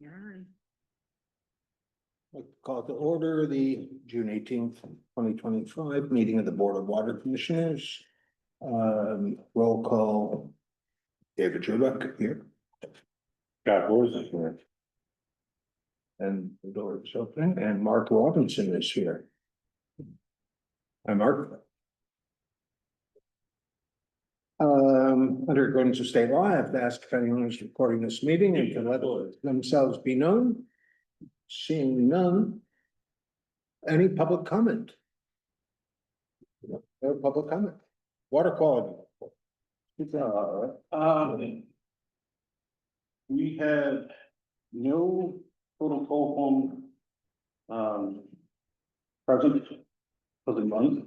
Alright. I'd call to order the June 18th, 2025 meeting of the Board of Water Commissioners. Roll call. David Jurek here. Scott Rosen here. And the door is open, and Mark Robinson is here. Hi, Mark. Under according to state law, I have to ask if anyone is recording this meeting and to let themselves be known. Seeing none. Any public comment? No public comment. Water quality. We had no total home present for the month.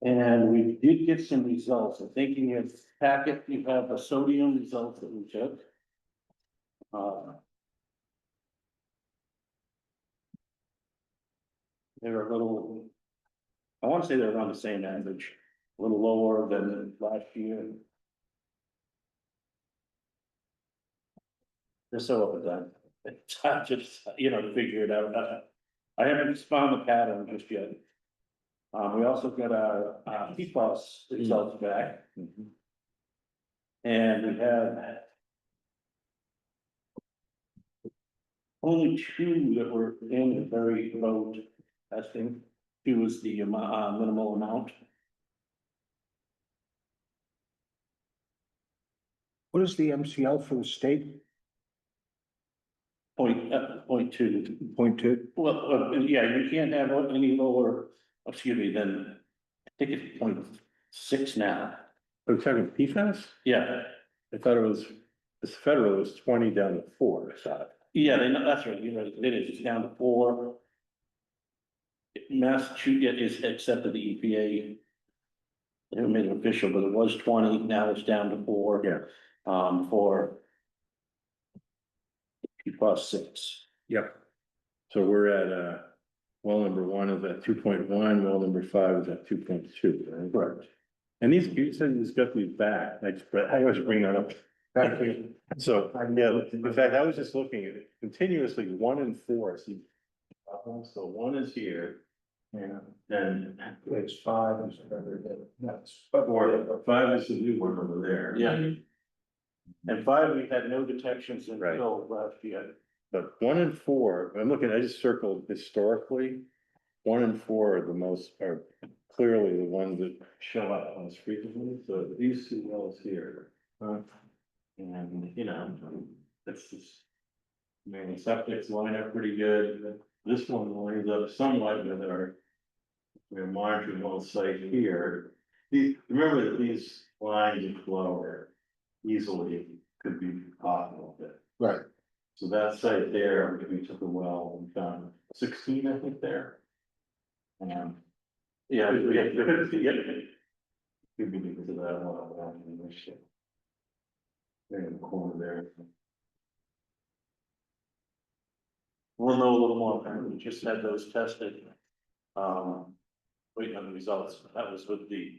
And we did get some results. I think in your packet, you have the sodium results that we took. They're a little, I want to say they're around the same average, a little lower than last year. They're so up and down. It's hard to, to figure it out. I haven't found the pattern just yet. We also got our PFAS results back. And we had only two that were in a very low testing. Two was the minimal amount. What is the MCL for the state? Point two. 0.2. Well, yeah, you can't have any lower, excuse me, than, I think it's 0.6 now. Are we talking PFAS? Yeah, I thought it was, this federal was 20 down to 4, I thought. yeah, that's right, you're right, it is, it's down to 4. Massachusetts is accepted the EPA. They haven't made it official, but it was 20, now it's down to 4. Yeah. For PFAS 6. Yep. So we're at, well, number 1 is at 2.1, well, number 5 is at 2.2, right? Correct. And these, you said you just got these back, I always bring that up. So, yeah, in fact, I was just looking at it, continuously 1 and 4, see. So 1 is here. Yeah. And It's 5. That's. 5 is the new one over there. Yeah. And 5, we had no detections Right. until last year. But 1 and 4, I'm looking, I just circled historically. 1 and 4 are the most, are clearly the ones that show up most frequently, so these 2 wells here. And, that's just. I mean, the septic's line up pretty good, this one lines up somewhat with our. We're monitoring on site here, remember that these lines of flow are easily could be off a little bit. Right. So that site there, we took a well and found 16, I think there. Yeah, Could be because of that well. There in the corner there. we'll know a little more, we just had those tested. Waiting on the results, that was with the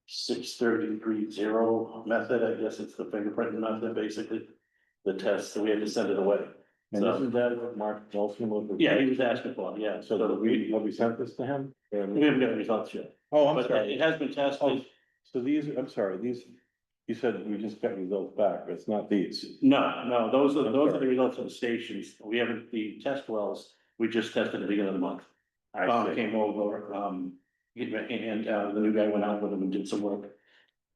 633.0 method, I guess it's the fingerprinting method, basically. The test, so we had to send it away. And So- isn't that what Mark Nelson was? Yeah, he was asking for it, yeah, So so have we sent this to him? we haven't got the results yet, Oh, I'm but sorry. it has been tested. Oh, so these, I'm sorry, these, you said we just got results back, but it's not these. No, those are the results of the stations, we haven't, the test wells, we just tested at the beginning of the month. I see. Came over, and the new guy went out with him and did some work.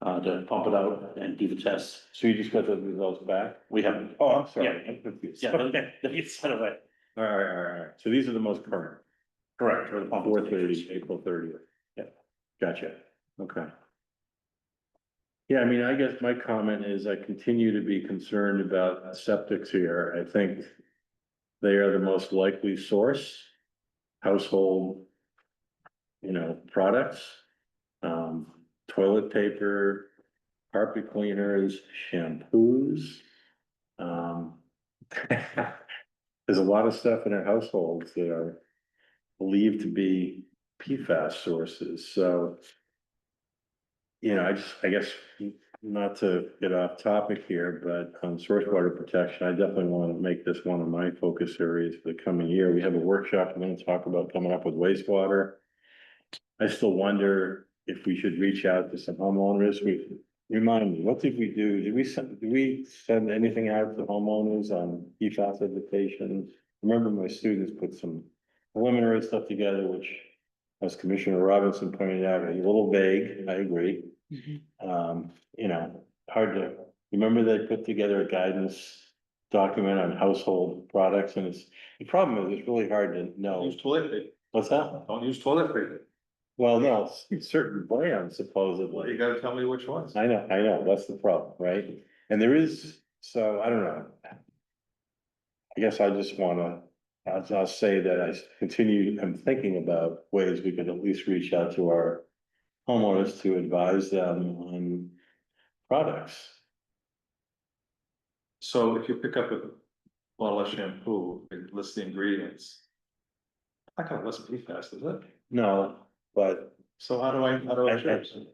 To pump it out and do the tests, So you just got the results back? we haven't. Oh, I'm sorry, Yeah. I'm confused. Yeah, Okay. they get sent away, All right. So these are the most current, correct, for the pumping 4/30, stations. April 30th. Yeah. Gotcha, okay. Yeah, I mean, I guess my comment is I continue to be concerned about septics here. I think they are the most likely source, household, products. Toilet paper, carpet cleaners, shampoos. There's a lot of stuff in our households that are believed to be PFAS sources, so. I guess not to get off topic here, but on source water protection, I definitely want to make this one of my focus areas for the coming year. We have a workshop we're going to talk about coming up with wastewater. I still wonder if we should reach out to some homeowners. Remind me, what did we do? Did we send anything out to homeowners on PFAS education? Remember my students put some preliminary stuff together, which, as Commissioner Robinson pointed out, are a little vague. I agree. You know, hard to, remember they put together a guidance document on household products, and the problem is it's really hard to know. Use toilet paper. What's that? Don't use toilet paper. Well, no, certain brands Well, supposedly. you gotta tell me which ones. I know, that's the problem, right? And there is, so I don't know. I guess I just wanna, I'll say that I'm thinking about ways we could at least reach out to our homeowners to advise them on products. So if you pick up a bottle of shampoo, it lists the ingredients. I got less PFAS, does it? No, but, So how do I choose?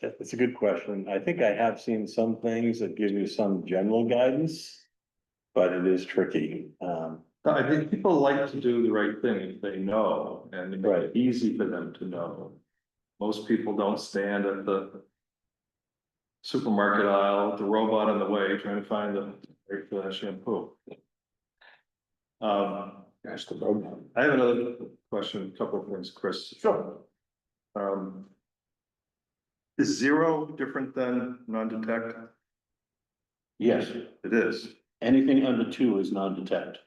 it's a good question. I think I have seen some things that give you some general guidance. But it is tricky. I think people like to do the right thing if they know, and they make Right. it easy for them to know. Most people don't stand at the supermarket aisle, with the robot in the way, trying to find the right for that shampoo. That's the robot. I have another question, a couple of things, Chris. Sure. Is zero different than non-detect? Yes, It is, anything under 2 is non-detect.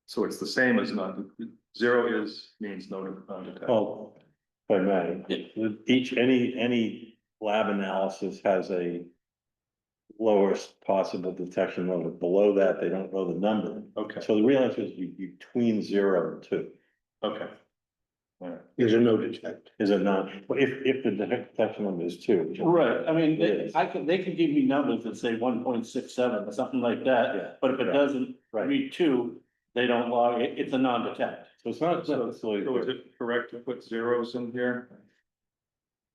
so it's the same as zero means non-detect. Well, if I may, any lab analysis has a lowest possible detection level. Below that, they don't know the number. Okay, So the real answer is between 0 and 2. okay. All right. Is a no detect. Is it not? Well, if the detection number is 2. Right, I mean, It is. they could give me numbers that say 1.67 or something like that, Yeah, but if it right. doesn't Right. read 2, they don't log it, it's a non-detect. So it's not So necessarily, is it correct to put zeros in here?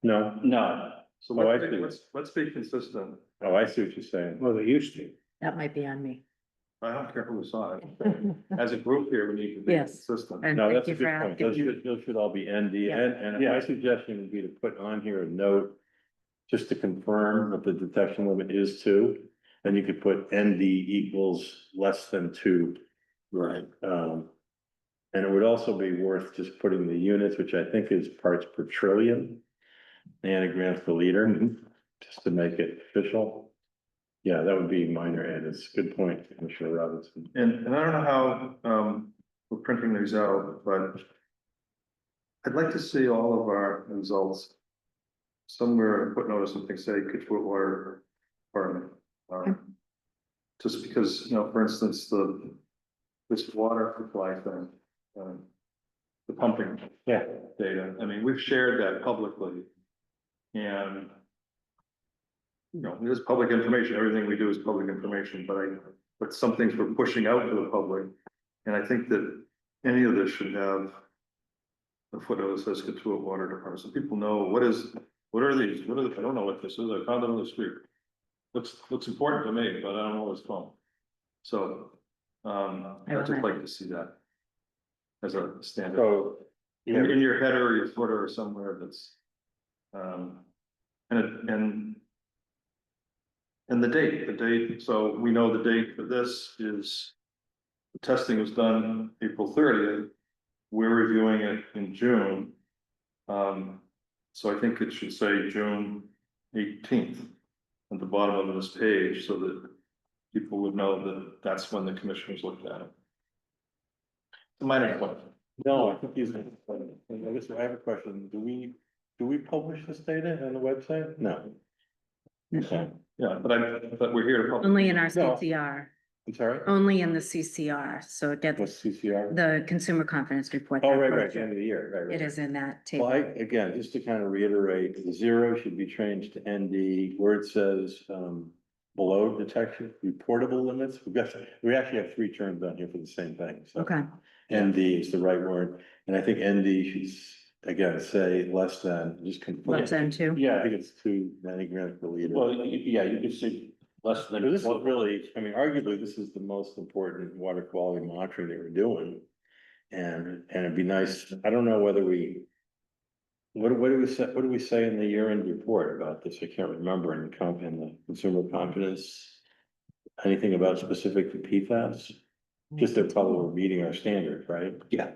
no. No, So Oh, I see. let's be consistent. Oh, I see what you're saying. Well, they used to. That might be on me. I don't care who saw it. As a group here, we need to be Yes. consistent. And No, thank that's a you for good point. asking. Those should all be ND, Yeah. and Yeah. my suggestion would be to put on here a note. Just to confirm that the detection limit is 2, then you could put ND equals less than 2. Right. And it would also be worth just putting the units, which I think is parts per trillion. Nanograms per liter, just to make it official. Yeah, that would be minor edits. Good point, Commissioner Robinson. And I don't know how, we're printing these out, but I'd like to see all of our results somewhere, footnote or something, say Kituate Water Department. Just because, for instance, this water supply thing, the pumping Yeah. data, I mean, we've shared that publicly. And it is public information, everything we do is public information, but some things we're pushing out to the public. And I think that any of this should have a footnote that says Kituate Water Department, so people know what are these, I don't know what this is, I found it on the street. Looks important to me, but I don't know what it's called. So, I'd just like to see that as a standard. So, In your header or your footer or somewhere that's, and the date, so we know the date for this is, the testing was done April 30th. We're reviewing it in June. So I think it should say June 18th at the bottom of this page, so that people would know that that's when the commissioners looked at it. It's a minor point. no, I think he's, I guess I have a question. Do we publish this data on the website? No. Okay. Yeah, but we're here to. publish. Only in our No. CCR, I'm sorry? only in the CCR, so it What's gets CCR? the consumer confidence report. Oh, that right, goes right, the through. end of the year, right. It is in that Well, table. again, just to kind of reiterate, the 0 should be changed to ND, where it says, below detection, reportable limits. We actually have 3 terms on here for the same thing, so. Okay, ND is the right word, and I think ND again, say less than, just confirm. Less than two. Yeah, I think it's 2 nanograms per liter. Well, yeah, you could say less than. But this is really, I mean, arguably, this is the most important water quality monitoring that we're doing. And it'd be nice, I don't know whether we. What do we say in the year-end report about this? I can't remember in the consumer confidence. Anything about specific to PFAS? Just that probably we're meeting our standards, right? Yeah.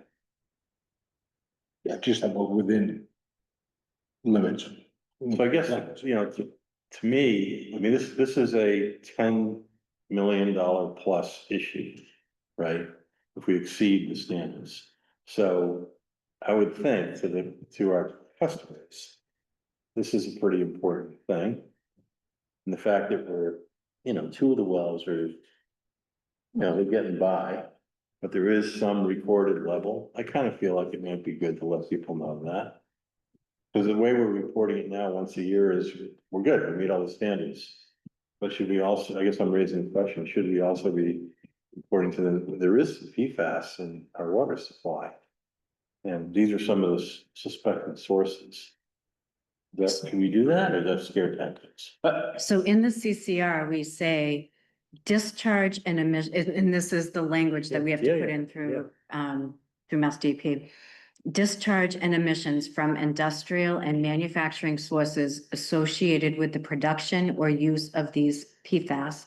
Yeah, just about within limits. So I guess, you know, to me, I mean, this is a $10 million plus issue, right? If we exceed the standards. So I would think to our customers, this is a pretty important thing. And the fact that we're, you know, 2 of the wells are, you know, they're getting by, but there is some recorded level. I kind of feel like it might be good to let people know that. Because the way we're reporting it now, once a year is, we're good, we meet all the standards. But should we also, I guess I'm raising the question, should we also be reporting to them, there is PFAS in our water supply? And these are some of the suspected sources. Can we do that, or that's scare tactics? So in the CCR, we say discharge and emission, and this is the language that we have to Yeah, put in through, through Mass DP. Discharge and emissions from industrial and manufacturing sources associated with the production or use of these PFAS,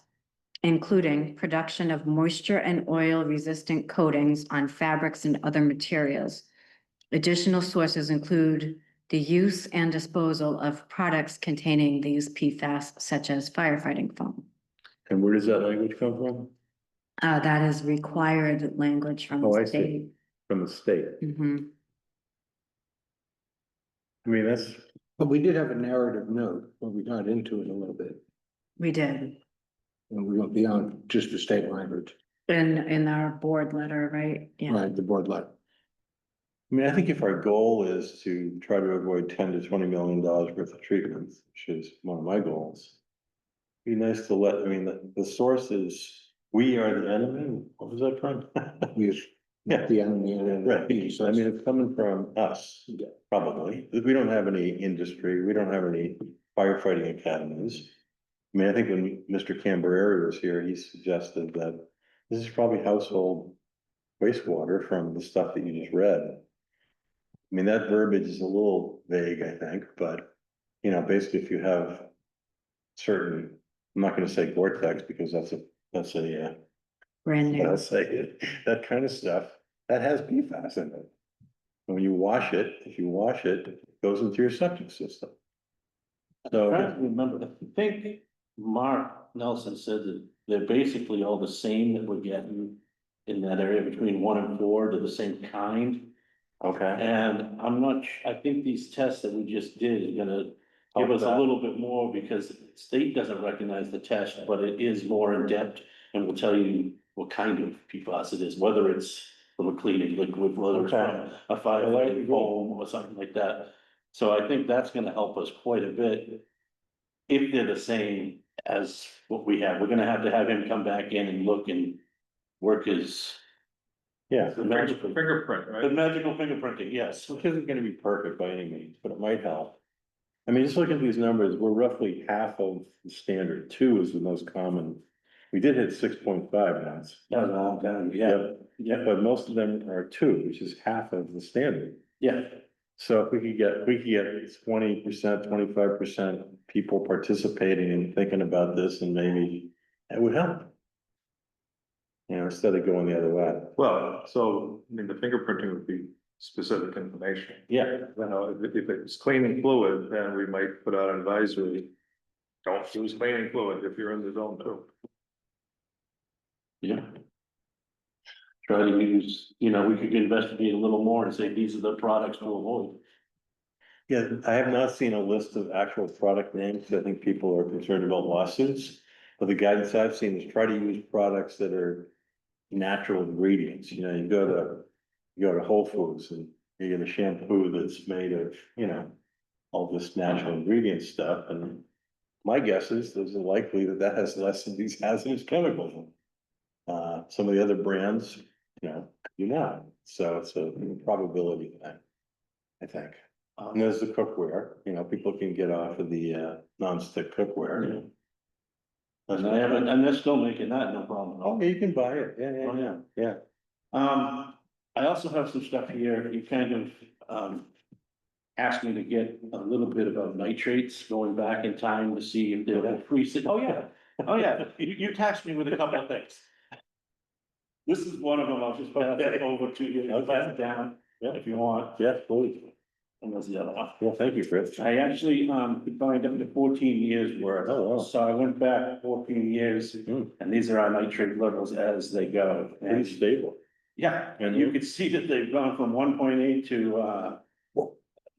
including production of moisture and oil resistant coatings on fabrics and other materials. Additional sources include the use and disposal of products containing these PFAS, such as firefighting foam. And where does that language come from? That is required language from Oh, I the see. state. From the state. Mhm. I mean, that's, But we did have a narrative note, when we got into it a little bit, We did, and we went beyond just the state language, in our board letter, right? Yeah. right, the board letter. I mean, I think if our goal is to try to avoid $10 to $20 million worth of treatments, which is one of my goals. Be nice to let, I mean, the source is, we are the enemy, what was that from? We use Yeah. the enemy and Right, I mean, it's coming from us, Yeah. probably, we don't have any industry, we don't have any firefighting academies. I mean, I think when Mr. Cambereri was here, he suggested that this is probably household wastewater from the stuff that you just read. I mean, that verbiage is a little vague, I think, but, you know, basically if you have certain, I'm not gonna say Gore-Tex because that's a, Brand but I'll new. say it, that kind of stuff, that has PFAS in it. And when you wash it, if you wash it, it goes into your septic system. I'm So, trying to remember, I think Mark Nelson said that they're basically all the same that we're getting in that area between 1 and 4, they're the same kind. okay, And I'm not, I think these tests that we just did are gonna give us a little bit more because the state doesn't recognize the test, but it is more in depth and will tell you what kind of PFAS it is, whether it's from a cleaning liquid, whether it's Okay. from a firefighting foam or something like that. So I think that's gonna help us quite a bit. If they're the same as what we have, we're gonna have to have him come back in and look and work his. yeah, The magical, Fingerprint, the right? magical fingerprinting, yes. which isn't gonna be perfect by any means, but it might help. I mean, just looking at these numbers, we're roughly half of the standard, 2 is the most common. We did hit 6.5 once. That was a long time, yeah, Yeah, but most of them are 2, which is half of the standard. yeah. So if we could get 20%, 25% people participating and thinking about this, and maybe it would help. You know, instead of going the other way. Well, so, I mean, the fingerprinting would be specific information. Yeah, You know, if it's cleaning fluid, then we might put out an advisory. Don't use cleaning fluid if you're in the zone too. Yeah. Try to use, you know, we could investigate a little more and say, these are the products to avoid. yeah, I have not seen a list of actual product names, I think people are concerned about lawsuits. But the guidance I've seen is try to use products that are natural ingredients, you know, you go to Whole Foods and you get a shampoo that's made of, you know, all this natural ingredient stuff, and my guess is there's a likely that has less of these hazardous chemicals. Some of the other brands, you know, do not, so it's a probability thing. I think. And there's the cookware, you know, people can get off of the non-stick cookware. And I haven't, and they're still making that, no problem at all. Oh, you can buy it, Oh, yeah. yeah. I also have some stuff here, you kind of, asked me to get a little bit about nitrates going back in time to see if they're increasing. Oh, yeah, you tasked me with a couple of things. This is one of them, I'll just pass it over to you, I'll pass it down if you want. Yeah, please. And there's the other one. Well, thank you, Chris. I actually, could find up to 14 years worth. Oh, wow. So I went back 14 years, Hmm. and these are our nitrate levels as they go. Pretty And stable. yeah, And and you can see that they've gone from 1.8 to,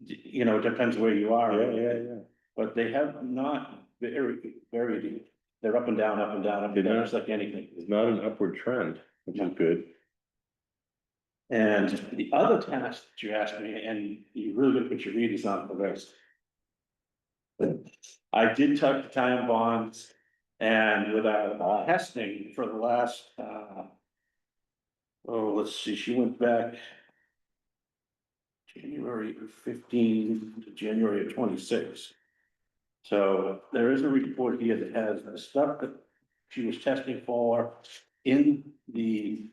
you know, it depends where you are. Yeah. But they have not very deep. They're up and down, up and down, up and down, just like anything. It's not an upward trend, which is good. And the other task that you asked me, and you really gotta put your readers on for this. I did talk to Time Bonds, and with our testing for the last, let's see, she went back January 15 to January of 26. So there is a report here that has the stuff that she was testing for in the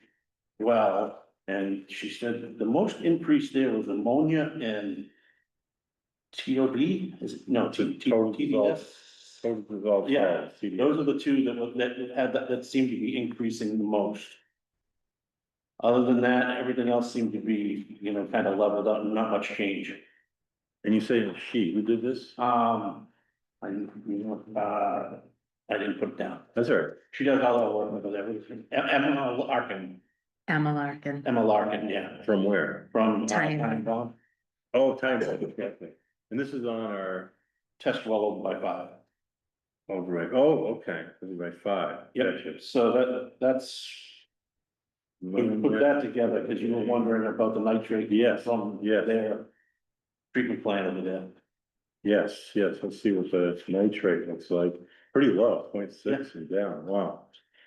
well. And she said the most increase there was ammonia and TOD, is it, no, Total dissolved- TDS? total dissolved Yeah, salt, CDS. Those are the two that seem to be increasing the most. Other than that, everything else seemed to be, you know, kind of leveled out, and not much change. And you say she, who did this? I didn't put it down. That's her. She does all that work with everything. Emma Larkin, Emma Larkin. yeah, From where? from. Time. Bomb. Oh, time. Exactly. And this is on our, Test well over by 5. okay, this is by 5. Gotcha. So that's, we put that together, because you were wondering about the nitrate. Yes, From yes. their treatment plant over there. Yes, let's see what the nitrate looks like. Pretty low, 0.6 and down, wow.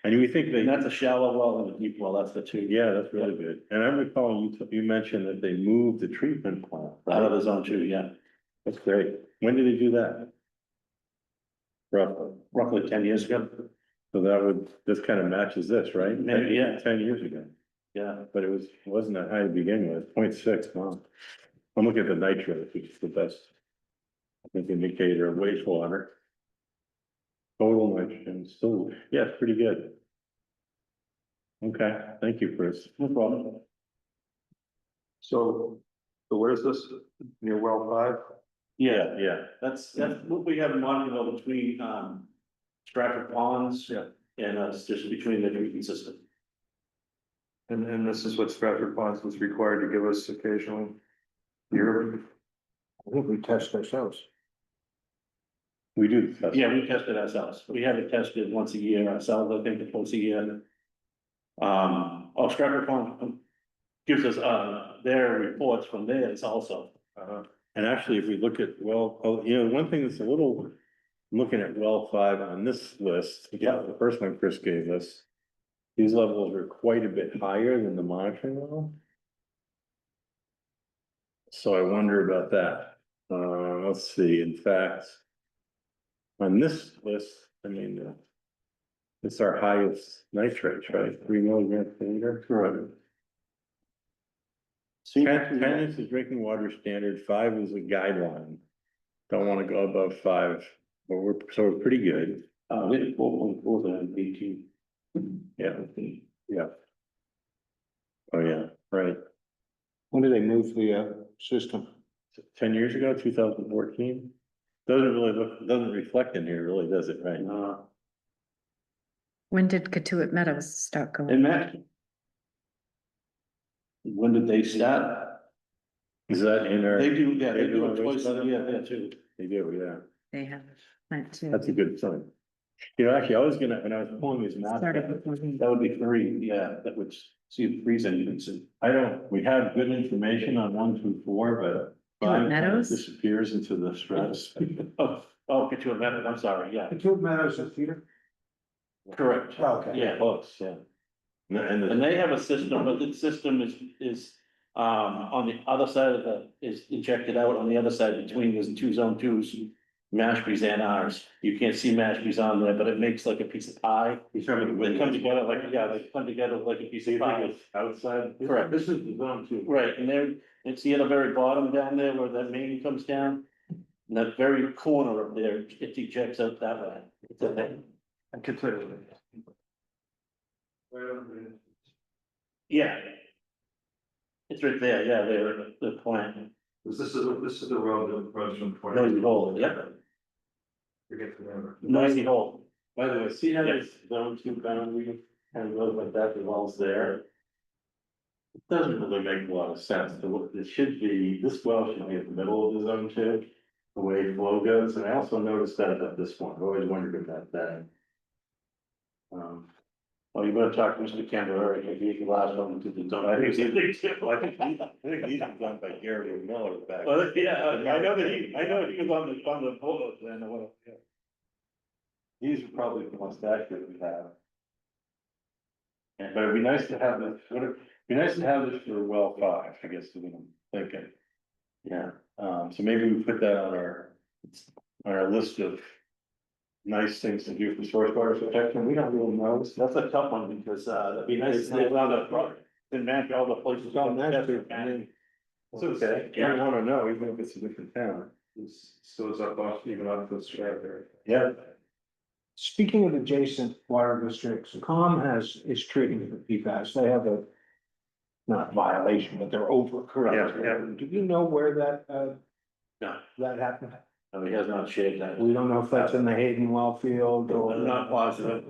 And we think And they, that's a shallow well and a deep well, that's the two. yeah, that's really good. And I'm recalling you mentioned that they moved the treatment plant. Out of Right? the zone 2, yeah, That's great. When did they do that? Roughly. roughly 10 years ago. So this kind of matches this, right? Maybe, yeah. 10 years ago, Yeah, but it wasn't that high to begin with, 0.6, wow. I'm looking at the nitrate, which is the best, I think, indicator of wastewater. Total nitrogen, still, yeah, it's pretty good. Okay, thank you, Chris. no problem. So where's this, near well 5? Yeah, that's what we have in Montville between, Stratford Ponds. Yeah. And it's just between the treatment system. And this is what Stratford Ponds was required to give us occasionally, yearly. I think we test ourselves. We do the test. Yeah, we test it ourselves. We have it tested once a year ourselves, I think it's once a year. Stratford Pond gives us, their reports from theirs also. And actually, if we look at, one thing that's a little, looking at well 5 on this list, the first one Chris gave us. These levels are quite a bit higher than the monitoring level. So I wonder about that. Let's see, in fact. On this list, I mean, it's our highest nitrates, right? 3 milligrams per liter. Correct. 10 is the drinking water standard, 5 is a guideline. Don't wanna go above 5, but we're pretty good. What was it, 18? Yeah. Oh, yeah, right. When did they move the system? 10 years ago, 2014. Doesn't reflect in here, really, does it, right? When did Katuitt Meadows start going? And Matt? When did they start? Is that in our? They do, yeah, they They do do on it twice a wastewater? year there too. They do, yeah. They have that too. That's a good sign. You know, actually, I was gonna, when I was pulling these maps, Started before me. That would be 3, yeah, that would see the freeze engines and. we have good information on 1 through 4, but. Katuitt Meadows? Disappears into the stratosphere. Get to a minute, I'm sorry, yeah, Katuitt Meadows is here? correct, Okay. yeah. Close, yeah. And And they have a system, but the system is On the other side of the, is injected out on the other side between those two zone twos, Mashpee's and ours. You can't see Mashpee's on there, but it makes like a piece of pie. He's trying to. They come together like, yeah, they come together like a piece So of you think pie. it's outside? Correct. This is the zone two. Right, and there, it's the other very bottom down there where that main comes down. And that very corner up there, it ejects out that way. It's a thing. I consider Yeah. It's right there, yeah, there, the plant. This is the road that runs from. Noisy hole, yeah, Forget the number. noisy hole. By the way, see how this zone two boundary kind of goes like that, the well's there? It doesn't really make a lot of sense, it should be, this well should be in the middle of the zone two, the way flow goes, and I also noticed that at this one, I've always wondered about that. Well, you better talk to Mr. Campbell, he's the last one to the zone. I think these are done by Gary Miller back. Well, yeah, I know that he was on the board then, or whatever. These are probably the most accurate we have. But it'd be nice to have this, be nice to have this for well five, I guess, is what I'm thinking. Yeah. So maybe we put that on our list of nice things to do for source water protection. We don't really know. That's a tough one, because, it'd be nice to live around the front, and match all the places. It's all natural. It's okay, you don't wanna know, even if it's a different town. This goes up off, even up to the Strawberry. Yeah. Speaking of adjacent water districts, is treating for PFAS, they have a. Not violation, but they're over correct. Yeah, Do you know where that, No, that happened? no, he has not shared that. We don't know if that's in the Hayden well field I'm or. not positive,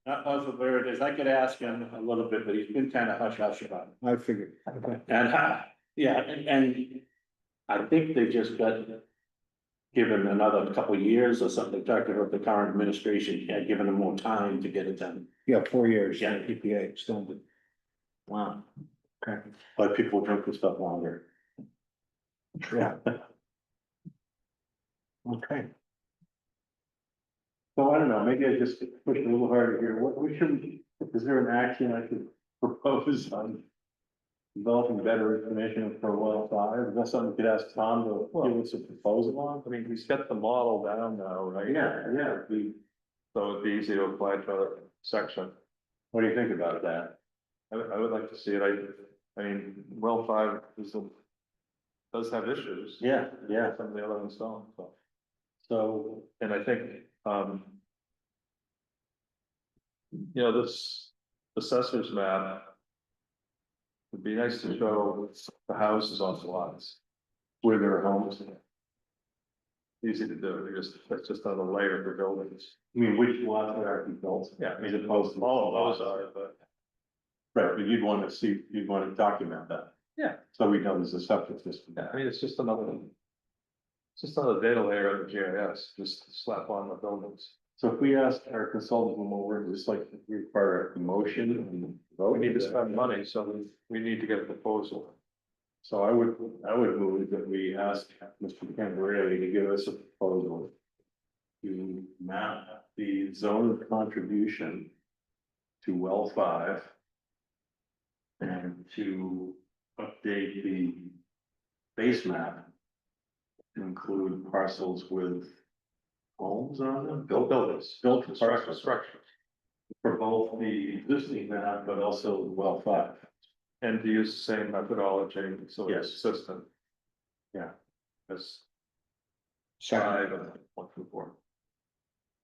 not positive where it is. I could ask him a little bit, but he's been kind of hush hush about it. I figured, okay. And, yeah, and I think they just got given another couple of years or something, talking about the current administration, had given them more time to get it done. Yeah, 4 years, Yeah. EPA extended. Wow. Okay, But people drink this stuff longer. yeah. Okay, So I don't know, maybe I just push a little harder here. What should, is there an action I could propose on developing better information for well five? Is that something we could ask Tom to give us a proposal on? I mean, he's got the model down now, right? Yeah. So it'd be easy to apply to other section. What do you think about that? I would like to see it. I mean, well five does have issues. Yeah. Some of the other ones don't, so. So, And I think, this assessor's map. Would be nice to show the houses on the lots. where there are homes, Easy to do, that's just on the layer for buildings. I mean, which lots are built? Yeah, I mean, As opposed to all of those are, but. Right, but you'd want to document that. Yeah. So we know there's a septic system. Yeah, I mean, it's just another. It's just another data layer of the GIS, just slap on the buildings. So if we ask our consultant when we're just like require a motion and vote. We need to spend money, so we need to get a proposal. So I would move that we ask Mr. Camberelli to give us a proposal. To map the zone of contribution. To well five. And to update the base map. To include parcels with homes on them, built parcels. Structure. For both the existing map, but also well five. And to use the same methodology, so it's Yes. consistent. Yeah. As second, 5 and 1 through 4.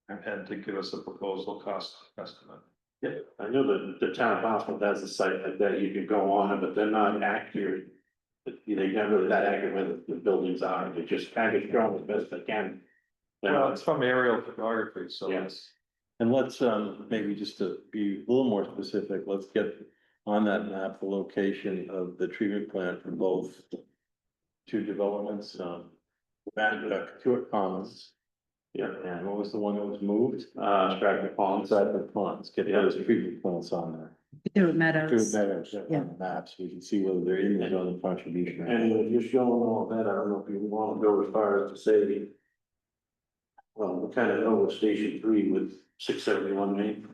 And to give us a proposal cost estimate. Yeah, I know that the town of Boston has a site like that, you can go on it, but they're not accurate. They're never really that accurate where the buildings are, they just kind of show them as best they can. Well, it's from aerial photography, so Yes. it's, And let's, maybe just to be a little more specific, let's get on that map, the location of the treatment plant for both. Two developments, Stewart Commons. Yeah, And what was the one that was moved? Stratford Ponds. Stratford Ponds, get those treatment plants on there. Stewart Meadows. Meadows, Yeah. on the map, so we can see whether they're in the zone of contribution. And if you're showing all that, I don't know if you want to go as far as to say. Well, we kind of know what Station 3 with 671 Main.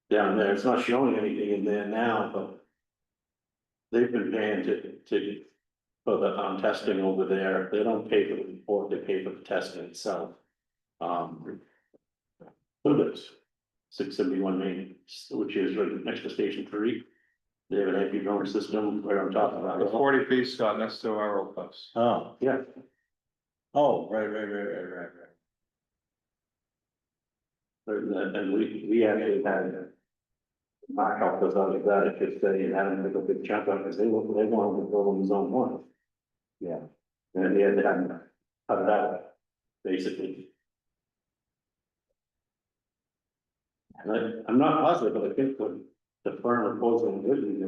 Down there, it's not showing anything in there now, but. they've been paying for the, testing over there. They don't pay for the report, they pay for the testing itself. So that's 671 Main, which is right next to Station 3. They have an AP drone system right on top of The that. 40 feet, Scott, next to our old house. Oh, Yeah, oh, right. and we actually had. Mark helped us out with that, if they had them make a big chunk on, because they wanted to build on zone 1. Yeah. And they had to cut it out, basically. And I'm not positive, but I think the firm opposing Whitney,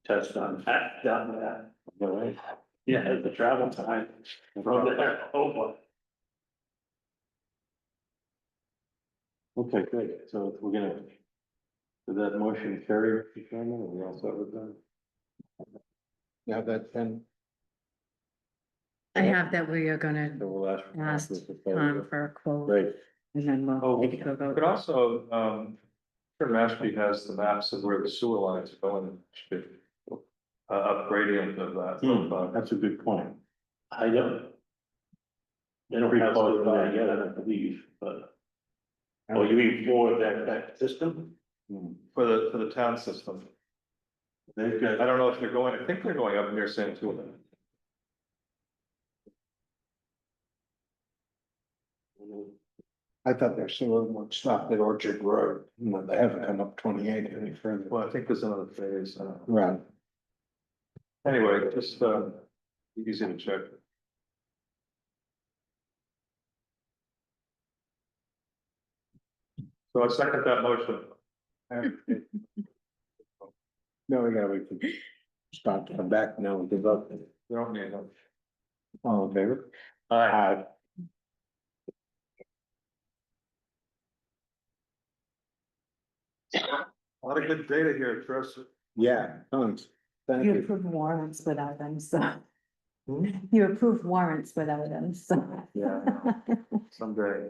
test on that, down there. Right. Yeah, the travel time from there over. Okay, great. So we're gonna, did that motion carry, Mr. Chairman? Are we all set with that? Yeah, that then, I have that we are gonna So we'll ask. for ask the Tom proposal. for a quote, Great. and then we'll Oh, go vote. But also, sure, Mashpee has the maps of where the sewer lines are going, should be upgrading of that. That's a good point. I don't. They don't have to buy yet, I don't believe, but. Oh, you mean for that system? Hmm. For the town system. They've got, I don't know if they're going, I think they're going up near Santuit. I thought their sewer would stop at Orchard Road, no, they haven't come up 28 any further. Well, I think there's another phase. Right. Anyway, just, easy to check. So I second that motion. No, we gotta wait for Scott to come back now and vote. You don't need them. All in favor? Aye. A lot of good data here, Chris. Yeah, tons. Thank You you. approved warrants without them, so. Hmm? You approved warrants without them, so. Yeah, someday.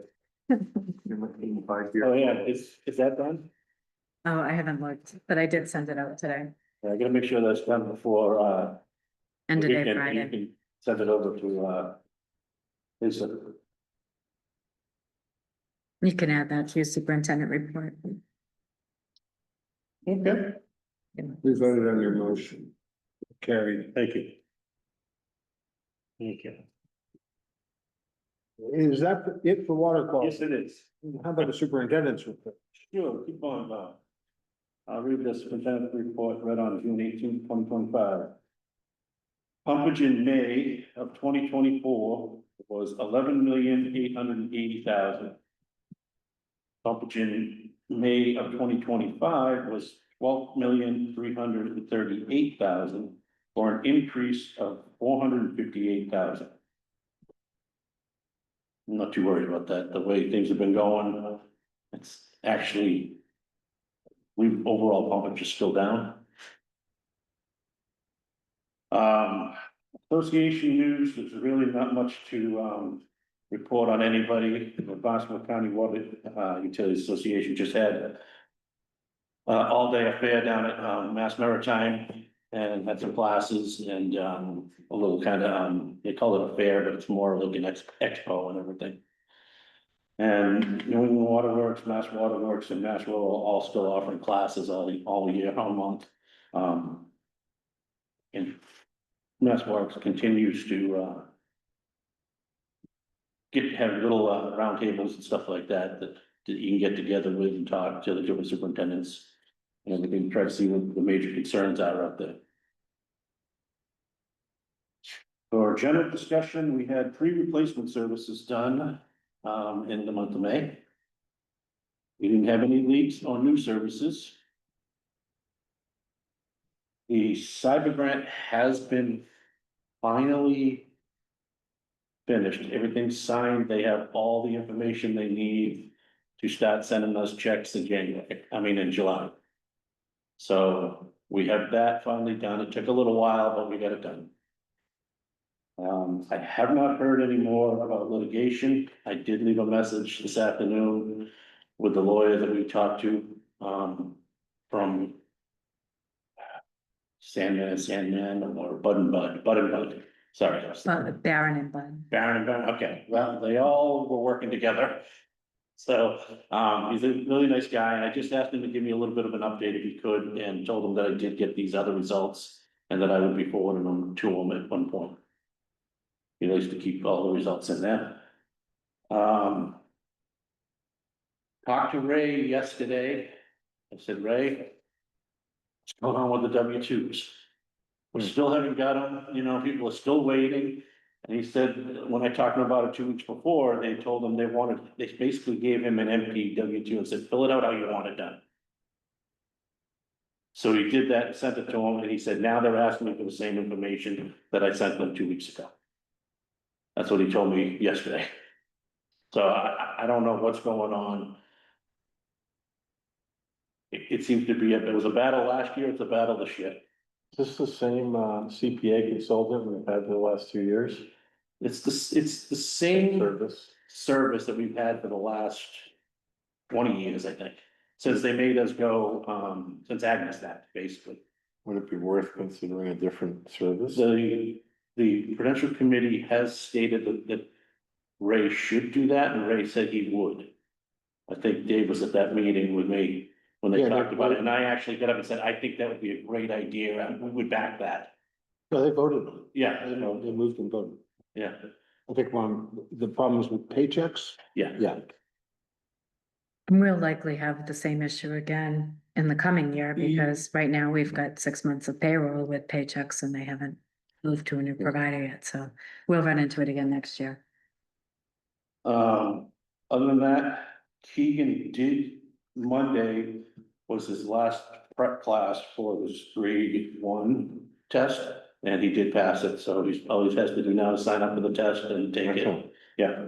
In 5 years. Oh, yeah, is that done? Oh, I haven't looked, but I did send it out today, Yeah, I gotta make sure that's done before, end the of day weekend. You Friday. can send it over to, Lisa. You can add that to your superintendent report. Okay. We voted on your motion. Carried. Thank you. Thank you. Is that it for water quality? Yes, it is. How about the superintendent's report? Sure, keep going, Bob. I'll read the superintendent report read on June 18, 2025. Pumpage in May of 2024 was 11,880,000. Pumpage in May of 2025 was 12,338,000, for an increase of 458,000. I'm not too worried about that, the way things have been going, it's actually. Overall pumpage is still down. Association news, there's really not much to, report on anybody. The Boston County Water, Utilities Association just had. All day affair down at, Mass Maritime, and had some classes and, a little kind of, they call it a fair, but it's more like an expo and everything. And New England Water Works, Mass Water Works, and Mass Rural all still offering classes all year, all month. And Mass Works continues to, have little, roundtables and stuff like that, that you can get together with and talk to the different superintendents. And we can try to see what the major concerns are out there. For general discussion, we had 3 replacement services done, in the month of May. We didn't have any leaks or new services. The cyber grant has been finally finished. Everything's signed. They have all the information they need to start sending us checks in in July. So we have that finally done. It took a little while, but we got it done. I have not heard any more about litigation. I did leave a message this afternoon with the lawyer that we talked to, from Sandman, or Bud and Bud, sorry. Baron and Bud. Baron and Baron, okay, well, they all were working together. So, he's a really nice guy, and I just asked him to give me a little bit of an update if he could, and told him that I did get these other results. And that I would be forwarding them to him at one point. He likes to keep all the results in there. Talked to Ray yesterday. I said, Ray, what's going on with the W-2s? We still haven't got them, you know, people are still waiting. And he said, when I talked to him about it 2 weeks before, they told him they basically gave him an empty W-2 and said, fill it out how you want it done. So he did that, sent it to him, and he said, now they're asking me for the same information that I sent them 2 weeks ago. That's what he told me yesterday. So I don't know what's going on. It seems to be, it was a battle last year, it's a battle this year. Is this the same CPA consultant we've had for the last 2 years? It's the same Service. service that we've had for the last 20 years, I think. Since they made us go, since Agnes that, basically. Would it be worth considering a different service? The Prudential Committee has stated that Ray should do that, and Ray said he would. I think Dave was at that meeting with me when they Yeah, talked they- about it, and I actually got up and said, I think that would be a great idea, and we would back that. No, they voted on it. Yeah, You know, they moved and voted. yeah, I think the problems with paychecks, yeah. yeah. And we'll likely have the same issue again in the coming year, because right now we've got 6 months of payroll with paychecks and they haven't moved to a new provider yet, so we'll run into it again next year. Other than that, Keegan did, Monday was his last prep class for his grade 1 test. And he did pass it, so all he has to do now is sign up for the test and take it, Excellent. yeah.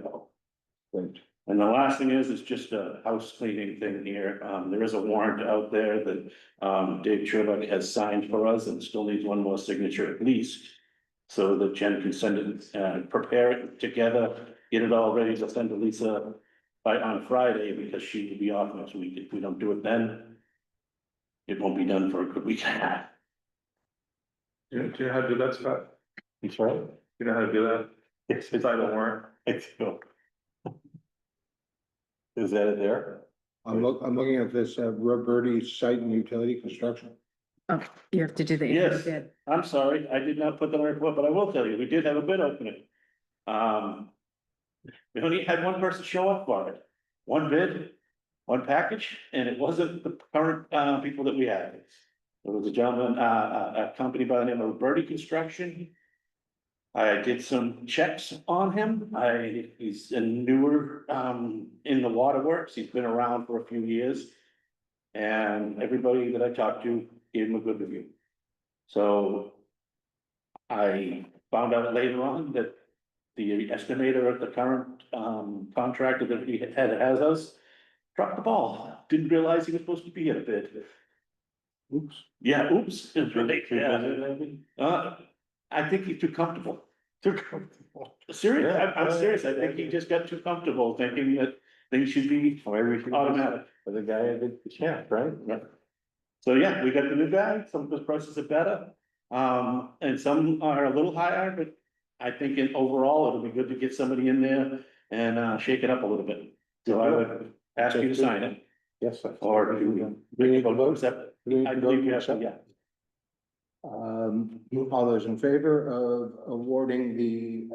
Great. And the last thing is just a house cleaning thing here. There is a warrant out there that, Dave Sherlock has signed for us and still needs one more signature at least. So that Jen can send it, prepare it together, get it all ready to send to Lisa on Friday, because she will be off next week. If we don't do it then, it won't be done for a good week and a half. Do you know how to do that, Scott? I'm sorry? You know how to do that? Yes, It's I don't warrant. I do. Is that it there? I'm looking at this, Roberti site and utility construction. Oh, you have to do the. Yes. bid. I'm sorry, I did not put that on the report, but I will tell you, we did have a bid opening. We only had one person show up for it, one bid, one package, and it wasn't the current, people that we had. It was a gentleman, a company by the name of Birdie Construction. I did some checks on him. He's a newer, in the waterworks. He's been around for a few years. And everybody that I talked to gave him a good review. So I found out later on that the estimator at the current, contractor that he has us dropped the ball. Didn't realize he was supposed to be at a bid. Oops. Yeah, oops, it's really, Too yeah. busy, maybe? I think he's too comfortable. Too comfortable. Serious, Yeah, I'm yeah, serious. I yeah, think he yeah. just got too comfortable thinking that things should be Well, maybe we should. automatic. For the guy that did the champ, right? Yeah. So yeah, we got the new guy. Some of his prices are better. And some are a little higher, but I think in overall, it'll be good to get somebody in there and shake it up a little bit. So I would ask you to sign it, Yes. sir. or do We need to vote. accept it. We need I to believe vote you to have to, accept. yeah. All those in favor of awarding the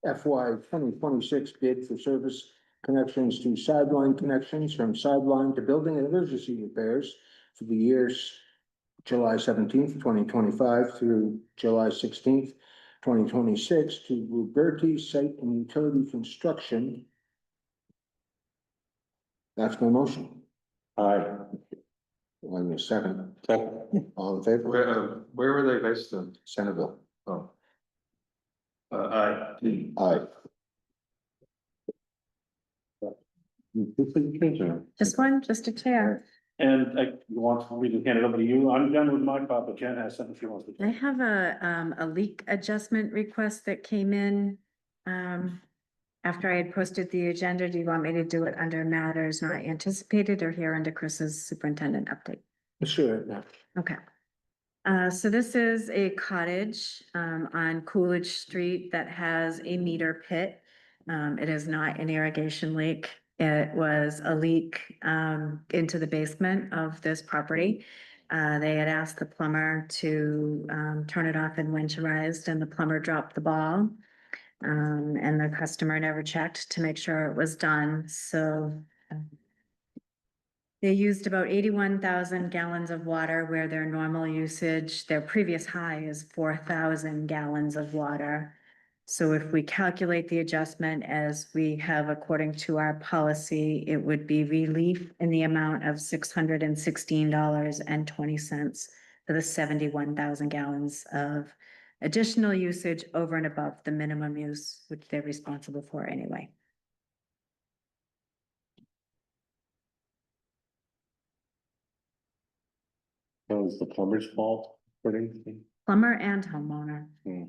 FY 2026 bid for service connections to sideline connections from sideline to building and emergency repairs for the years July 17th, 2025 through July 16th, 2026 to Roberti Site and Utility Construction. That's my motion. Aye. One second. Second. All in favor? Where were they based in? Centerville. Oh. Aye. Aye. Just one, just a chair. And you want me to hand it over to you? I'm done with my part, but Jen has something she wants to I say. have a leak adjustment request that came in, after I had posted the agenda. Do you want me to do it under matters not anticipated or here under Chris's superintendent update? Sure. Okay. So this is a cottage, on Coolidge Street that has a meter pit. It is not an irrigation leak. It was a leak, into the basement of this property. They had asked the plumber to, turn it off and winterized, and the plumber dropped the ball. And the customer never checked to make sure it was done, so. They used about 81,000 gallons of water where their normal usage, their previous high is 4,000 gallons of water. So if we calculate the adjustment as we have according to our policy, it would be relief in the amount of $616.20 for the 71,000 gallons of additional usage over and above the minimum use, which they're responsible for anyway. That was the plumber's fault, according to me. Plumber and homeowner. You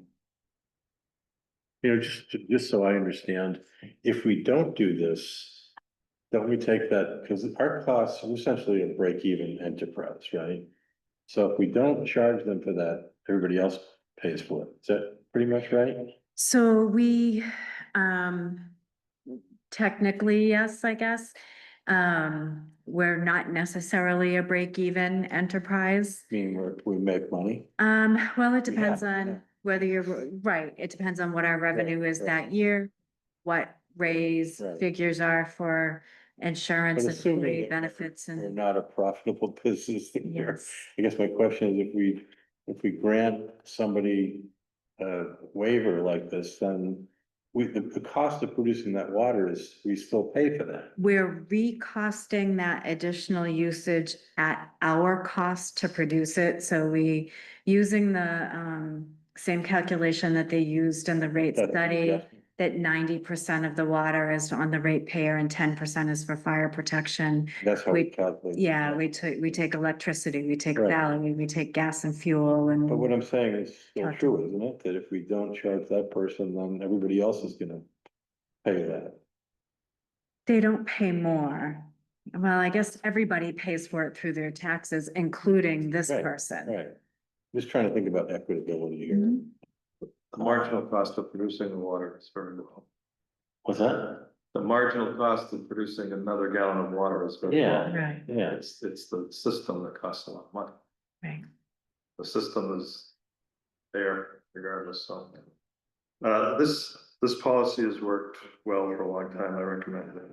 know, just so I understand, if we don't do this, don't we take that, because our costs are essentially a break-even enterprise, right? So if we don't charge them for that, everybody else pays for it. Is that pretty much right? So we, technically, yes, I guess. We're not necessarily a break-even enterprise. Meaning we make money? Well, it depends Yeah, yeah. on whether you're, right, it depends on what our revenue is right. that year, what raise Right. figures are for insurance But and assuming employee that benefits We're and. not a profitable business here. Yes. I guess my question is, if we grant somebody a waiver like this, then the cost of producing that water is, we still pay for that. We're recosting that additional usage at our cost to produce it, so using the same calculation that they used in the rate That's study, adjustment. that 90% of the water is on the ratepayer and 10% is for fire protection. That's how we We- calculate. Yeah, we take electricity, we take Right. salary, we take gas and fuel But what and I'm saying is still Calculate. true, isn't it? That if we don't charge that person, then everybody else is gonna pay that. they don't pay more. Well, I guess everybody pays for it through their taxes, including this Right, person. Right. Just trying to think about equitability here. Mhm. The marginal cost of producing the water is very low. What's that? The marginal cost of producing another gallon of water is very low. Yeah. Right, Yeah, It's the system that costs a lot of money. right. The system is there regardless, so. This policy has worked well for a long time. I recommend that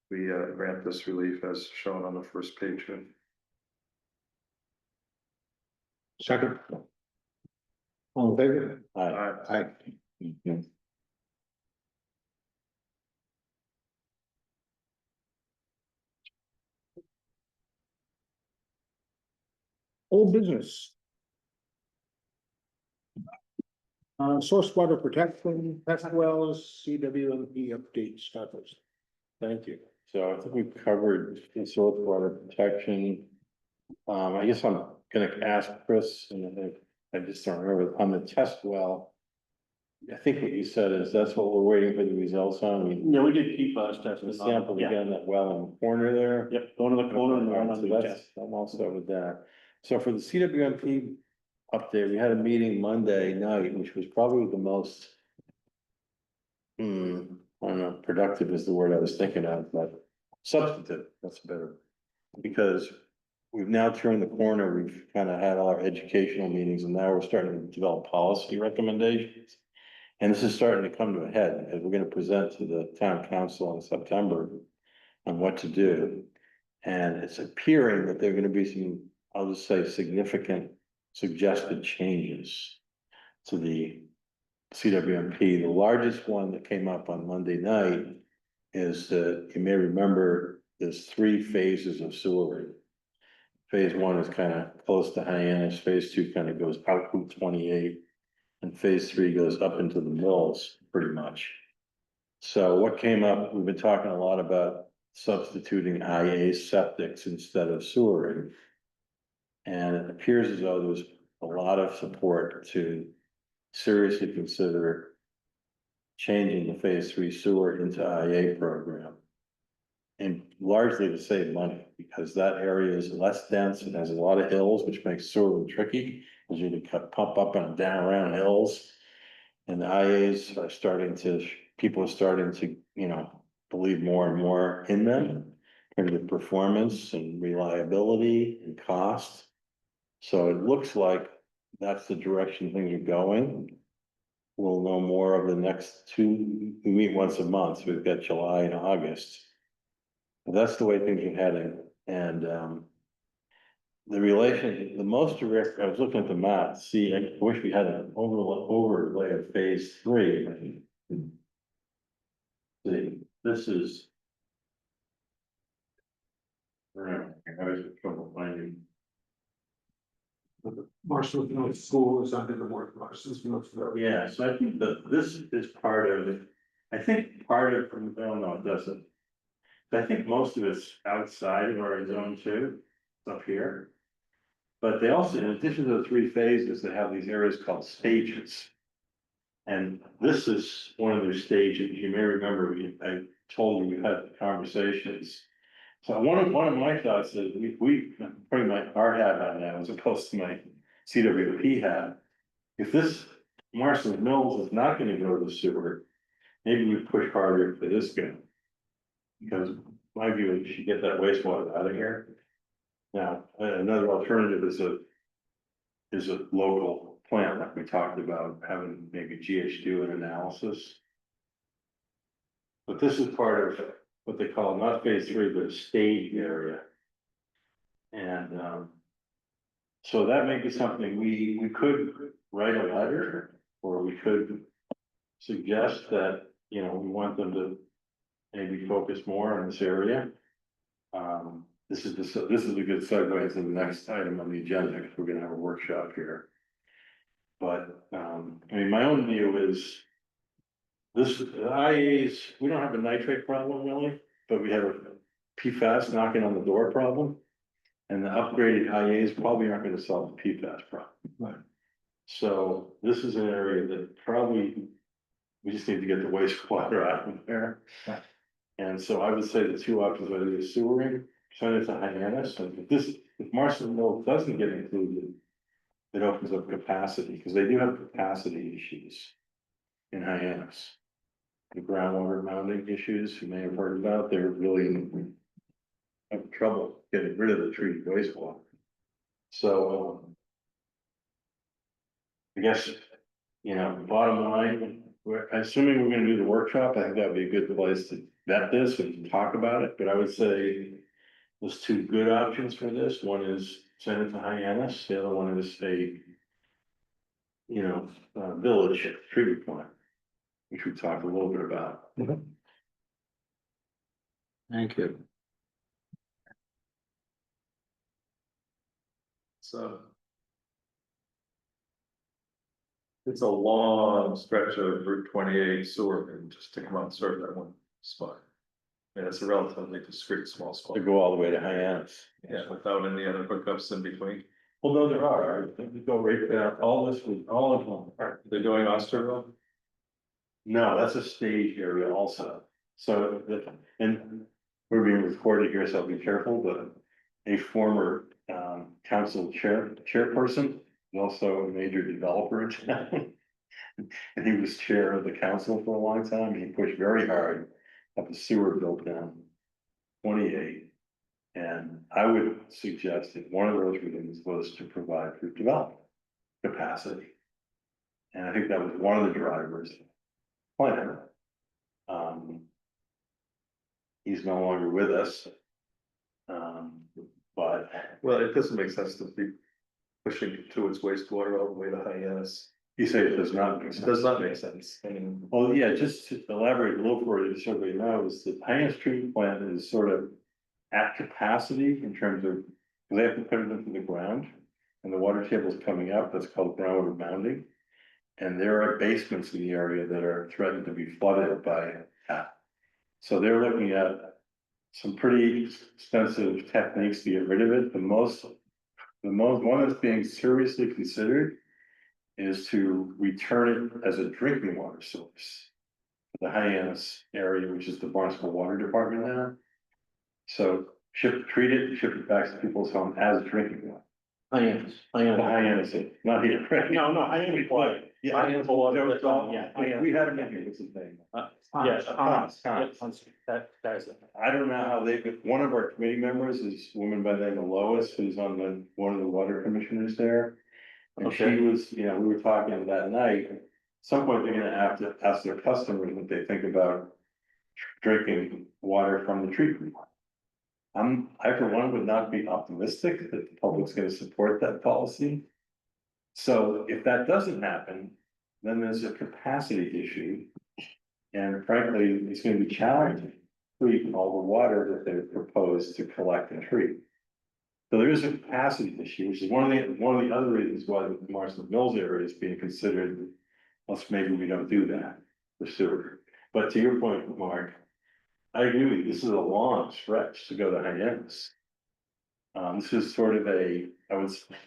we grant this relief as shown on the first page. Second. All in favor? Aye. Aye. Mhm. Old business. Source water protection, test wells, CWMP update status. Thank you. So I think we've covered the source water protection. I guess I'm gonna ask Chris, and I just don't remember, on the test well. I think what you said is that's what we're waiting for the results on. yeah, we did PFAS testing. The sample again, that well in the corner there. Yep, going to the corner and the one on So the that's, test. I'm all set with that. So for the CWMP update, we had a meeting Monday night, which was probably the most. I don't know, productive is the word I was thinking of, but substantive, that's better. Because we've now turned the corner, we've kind of had all our educational meetings, and now we're starting to develop policy recommendations. And this is starting to come to a head, because we're gonna present to the town council in September on what to do. And it's appearing that there are gonna be some, I'll just say, significant suggested changes to the CWMP. The largest one that came up on Monday night is that, you may remember, there's 3 phases of sewer. Phase 1 is kind of close to Hyannis, phase 2 kind of goes out Route 28, and phase 3 goes up into the mills, pretty much. So what came up, we've been talking a lot about substituting IA septics instead of sewering. And it appears as though there's a lot of support to seriously consider changing the phase 3 sewer into IA program. And largely to save money, because that area is less dense and has a lot of hills, which makes sewer tricky, because you need to pump up and down around hills. And the IAs are starting to, people are starting to, believe more and more in them, in terms of performance and reliability and cost. So it looks like that's the direction things are going. We'll know more of the next two, we meet once a month, so we've got July and August. But that's the way things are heading, and the relation, the most direct, I was looking at the map, see, I wish we had an overlay of phase 3. See, this is. Right, I was trouble finding. Marshall's Middle School is under the word Marshall's Middle School. Yeah, so I think that this is part of it. I think part of, well, no, it doesn't. I think most of it's outside of our zone 2, up here. But they also, in addition to the 3 phases, they have these areas called stages. And this is one of their stages. You may remember, I told you we had conversations. So one of my thoughts is we putting our hat on now as opposed to my CWP hat. If this Marshall Mills is not gonna go to the sewer, maybe we push harder for this guy. Because my view is you should get that wastewater out of here. Now, another alternative is a local plant, like we talked about, having maybe GH do an analysis. But this is part of what they call not phase 3, but a stage area. And so that may be something we could write a letter, or we could suggest that, we want them to maybe focus more on this area. This is a good segue into the next item on the agenda, because we're gonna have a workshop here. But, my own view is this, the IAs, we don't have a nitrate problem really, but we have a PFAS knocking on the door problem. And the upgraded IAs probably aren't gonna solve the PFAS problem. Right. So this is an area that probably, we just need to get the wastewater out of there. Right. And so I would say the 2 options are either sewering, send it to Hyannis, and if Marshall Mill doesn't get included, it opens up capacity, because they do have capacity issues in Hyannis. The groundwater mounting issues you may have heard about, they're really having trouble getting rid of the treated wastewater. So I guess, bottom line, we're assuming we're gonna do the workshop, I think that would be a good place to vet this and talk about it, but I would say there's 2 good options for this. One is send it to Hyannis, the other one is a village treatment plant, which we talked a little bit about. Thank you. So. It's a long stretch of Route 28 sewer, and just to come out and serve that one spot. And it's a relatively discrete, small spot. To go all the way to Hyannis. Yeah, without any other hookups in between. Well, no, there are, we go right down, all of them. They're doing Osterville? No, that's a stage area also. So, and we're being recorded here, so I'll be careful, but a former council chairperson is also a major developer in town. And he was chair of the council for a long time. He pushed very hard to have the sewer built down 28. And I would suggest that one of those reasons was to provide for development capacity. And I think that was one of the drivers. Plan. He's no longer with us. But. Well, it doesn't make sense to be pushing towards wastewater all the way to Hyannis. You say it does not make It sense. does not make sense. I mean, Well, yeah, just to elaborate a little further, so everybody knows, the Hyannis treatment plant is sort of at capacity in terms of, they have to put it into the ground. And the water table is coming up, that's called groundwater mounding. And there are basements in the area that are threatened to be flooded by that. So they're looking at some pretty expensive techniques to get rid of it. The one that's being seriously considered is to return it as a drinking water source. The Hyannis area, which is the Barnstable Water Department now. So treat it, ship it back to people's home as drinking water. I am. Not here, right? No, I am quiet. Yeah, I am for Joe, water, Tom, yeah, I am. we had him in here, what's his name? Yes, Hans. that guy's it. I don't know how one of our committee members is a woman by the name of Lois, who's on one of the water commissioners there. And she Okay. was, we were talking that night, at some point they're gonna have to ask their customers what they think about drinking water from the treatment plant. I for one would not be optimistic that the public's gonna support that policy. So if that doesn't happen, then there's a capacity issue. And frankly, it's gonna be challenging to treat all the water that they've proposed to collect and treat. So there is a capacity issue, which is one of the other reasons why the Marston Mills area is being considered. Let's maybe we don't do that for sewer. But to your point, Mark, I agree with you. This is a long stretch to go to Hyannis. This is sort of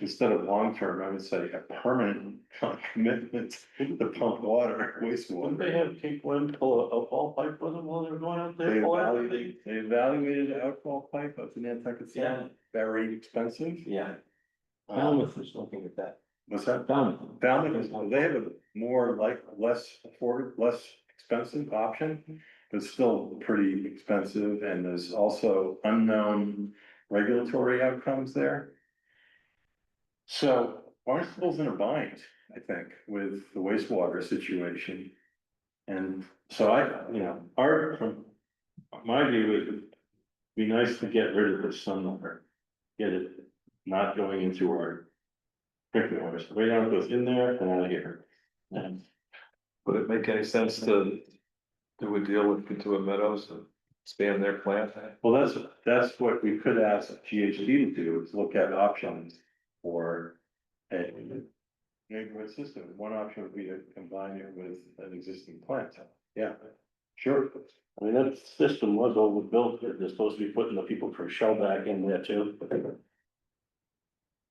instead of long-term, I would say a permanent commitment to pump water, Wouldn't they wastewater. have people in pull a ball pipe with them while they're going out there? They evaluated an outfall pipe up in Nantucket Yeah. Sound, very expensive. Yeah. Falmouth is looking at that. What's that? Falmouth. Falmouth they have a more less expensive option, but still pretty expensive, and there's also unknown regulatory outcomes there. So Barnstable's in a bind, I think, with the wastewater situation. And so my view is it'd be nice to get rid of this sunlight, get it not going into our drinking water. So right now it goes in there and out of here. And Would it make any sense to do a deal with Katuah Meadows and expand their plant? well, that's what we could ask GHD to do, is look at options for a neighborhood system. One option would be to combine it with an existing plant. Yeah, sure. I mean, that system was overbuilt. They're supposed to be putting the people for Shellback in there too.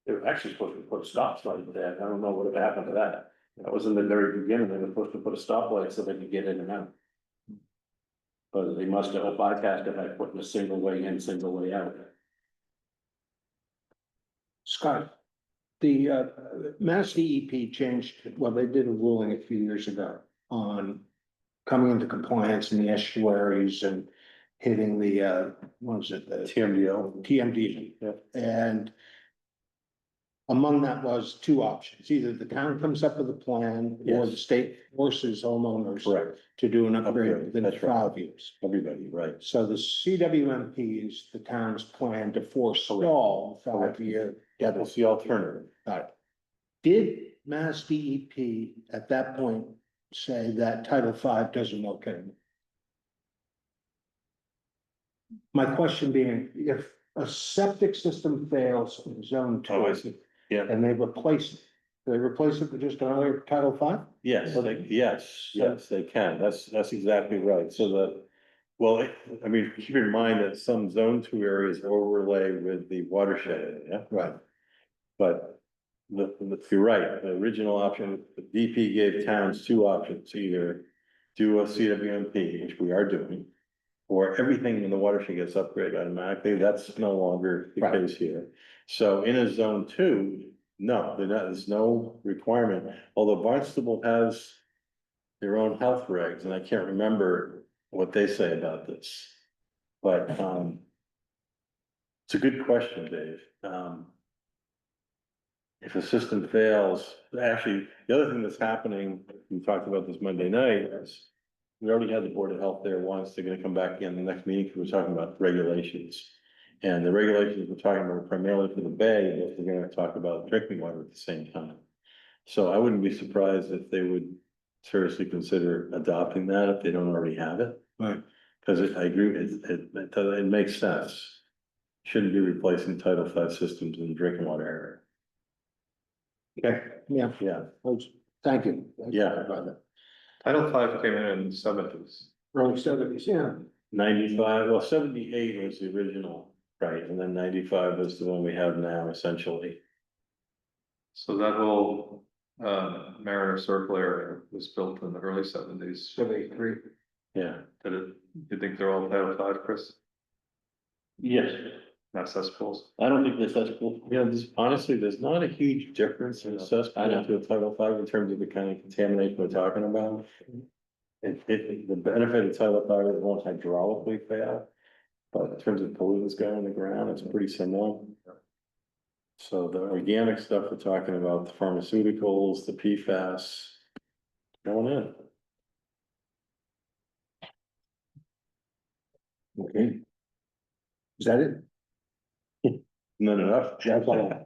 They were actually supposed to put a stop sign there. I don't know what had happened to that. That was in the very beginning. They were supposed to put a stoplight so they could get in and out. But they must have bypassed it by putting a single way in, single way out. Scott, the Mass DEP changed, well, they did a ruling a few years ago on coming into compliance in the estuaries and hitting the, what was it, the TMDL. TMD. Yeah. And among that was two options, either the town comes up with a plan or the Yes. state forces homeowners Correct, to do an upgrade Upgrade, within that's right. 5 years. everybody, right. So the CWMP is the town's plan to forestall 5-year That's deficit. the alternative. Got it. Did Mass DEP at that point say that Title V doesn't work anymore? My question being, if a septic system fails in zone Oh, I 2 see. Yeah, and they replace it, do they replace it with just another Title V? yes, they can. That's exactly right. So I mean, keep in mind that some zone 2 areas overlay with the watershed, yeah? Right. But you're right, the original option, the DP gave towns 2 options, either do a CWMP, which we are doing. Or everything in the watershed gets upgraded automatically, that's no longer the Right. case here. So in a zone 2, no, there's no requirement, although Barnstable has their own health regs, and I can't remember what they say about this. But it's a good question, Dave. If a system fails, actually, the other thing that's happening, we talked about this Monday night, is we already had the Board of Health there once, they're gonna come back again the next meeting, because we're talking about regulations. And the regulations we're talking about are primarily for the bay, but we're gonna talk about drinking water at the same time. So I wouldn't be surprised if they would seriously consider adopting that if they don't already have it. Right. Cause I agree, it makes sense. Shouldn't be replacing Title V systems in the drinking water area. Okay, yeah, Yeah, thank you. Yeah. About that. Title V came in the 70s. Early 70s, yeah. 95, well, 78 was the original, right, and then 95 is the one we have now, essentially. So that whole Mariner Circle area was built in the early 70s. 73. Yeah, Did it, you think they're all Title V, Chris? Yes, not cesspools. I don't think that's cool. Yeah, honestly, there's not a huge difference in I know. assessment to a Title V in terms of the kind of contamination we're talking about. The benefit of Title V is it won't hydraulically fail, but in terms of pollutants going in the ground, it's pretty similar. So the organic stuff we're talking about, the pharmaceuticals, the PFAS, going in. Okay. Is that it? Not enough. That's all.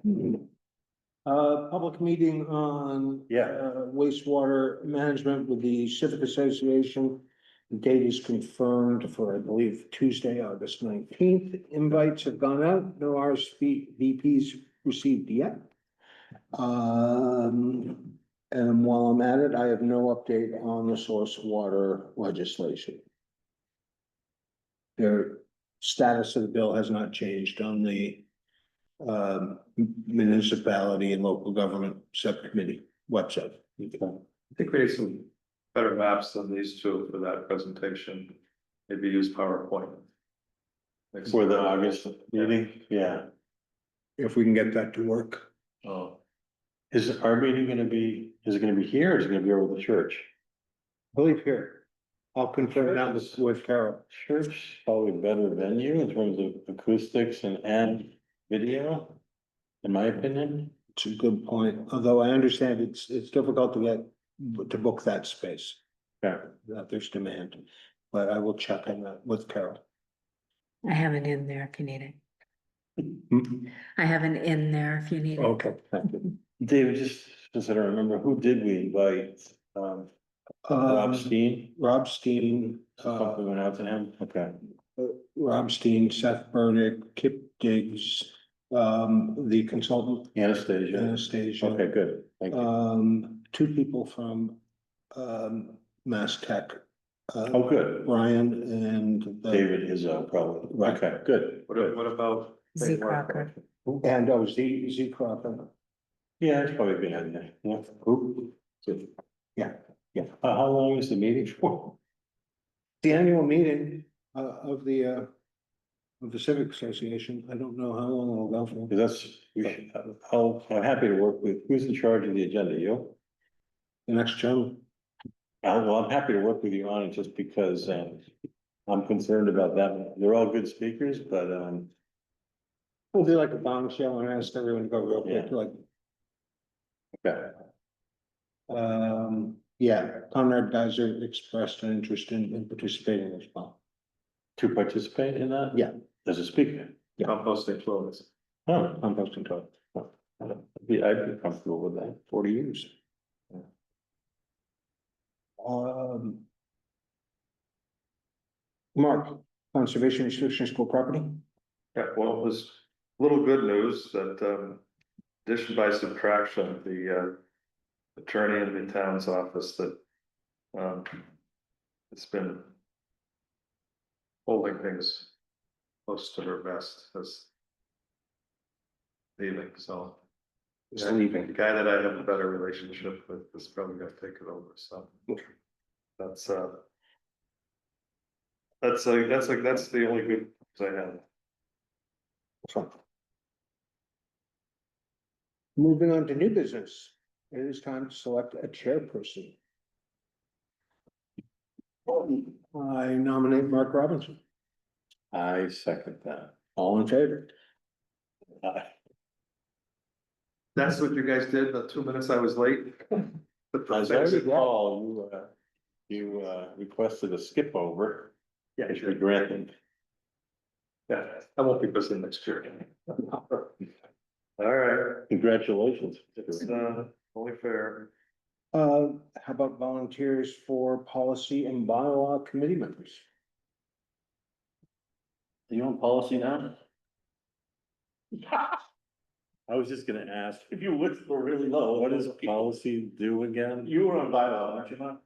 Public meeting on. Yeah. Wastewater management with the Civic Association. The date is confirmed for, I believe, Tuesday, August 19th. Invites have gone out, no RSVPs received yet. And while I'm at it, I have no update on the source water legislation. Their status of the bill has not changed on the municipality and local government subcommittee website. I think we need some better maps than these two for that presentation. Maybe use PowerPoint. For the August meeting, yeah. If we can get that to work. Oh, Is our meeting gonna be, is it gonna be here or is it gonna be over the church? I believe here. I'll confirm that with Carol. Church, probably better venue in terms of acoustics and video, in my opinion. It's a good point, although I understand it's difficult to book that space, Yeah. that there's demand. But I will check on that with Carol. I have an in there if you need it. Hmm? I have an in there if you need it. Okay, thank you. David, just so I don't remember, who did we invite? Rob Steen? Rob Steen, Something went out to him, okay. Rob Steen, Seth Burdick, Kip Diggs, the consultant Anastasia, Anastasia. okay, good, thank you. Two people from Mass Tech. Oh, good, Ryan and. David is probably, Right. okay, good. what about? Z Crocker. And Z Crocker. Yeah, it's probably been there, yeah. Who? Good. Yeah, yeah. How long is the meeting for? The annual meeting of the Civic Association. I don't know how long it'll go for. Because I'm happy to work with, who's in charge of the agenda, you? The next gentleman. Well, I'm happy to work with you on it just because, I'm concerned about that. They're all good speakers, but, We'll do like a bombshell and ask everyone to go real quick, Yeah. like, okay. yeah, Conrad Geiser expressed an interest in participating as well. To participate in that? Yeah. As a speaker? Composting flows. Oh, Composting talk. I'd be comfortable with that. 40 years. Mark, conservation restriction school property? Yeah, well, it was a little good news that, addition by subtraction, the attorney in the town's office that, it's been holding things close to her vest as leaving, so. Is leaving. The guy that I have a better relationship with is probably gonna take it over, so. That's that's the only good news I have. Moving on to new business, it is time to select a chairperson. I nominate Mark Robinson. I second that. All in favor? That's what you guys did, the 2 minutes I was late. But As I recall, you requested a skip over. Yeah, It should be granted. yeah, I won't be busy next year. All right, Congratulations. it's only fair. How about volunteers for policy and bylaw committee members? Are you on policy now? I was just gonna ask, If you whisper really low. what does policy do again? You were on bylaw, weren't you, Mark?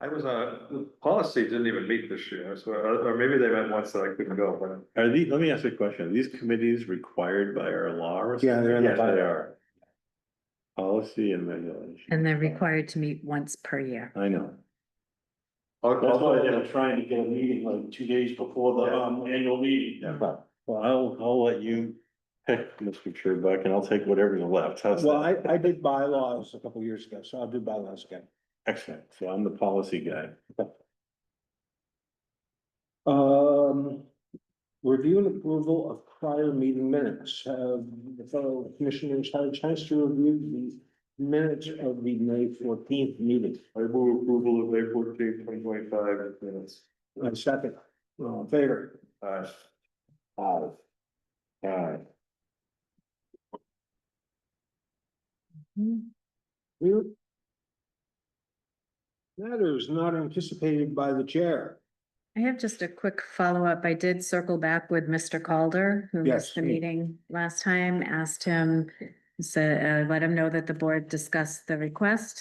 I was the policy didn't even meet this year, so, or maybe they meant once that I couldn't go, but. Are these, let me ask you a question, are these committees required by our law or something? Yeah, they're in the Yes, they bylaw. are. Policy and regulation. And they're required to meet once per year. I know. That's why they were trying to get a meeting like 2 days before the, annual meeting. Well, I'll let you pick, Mr. Truebuck, and I'll take whatever's left. How's Well, that? I did bylaws a couple years ago, so I'll do bylaws again. Excellent. So I'm the policy guy. Review and approval of prior meeting minutes. Have the fellow commissioners had a chance to review the minutes of the May 14th meeting? I move approval of May 14th, 2025 minutes. I second. All in favor? Aye. Aye. Aye. You. Matters not anticipated by the chair. I have just a quick follow-up. I did circle back with Mr. Calder, who Yes. missed the meeting last time, asked him, let him know that the board discussed the request.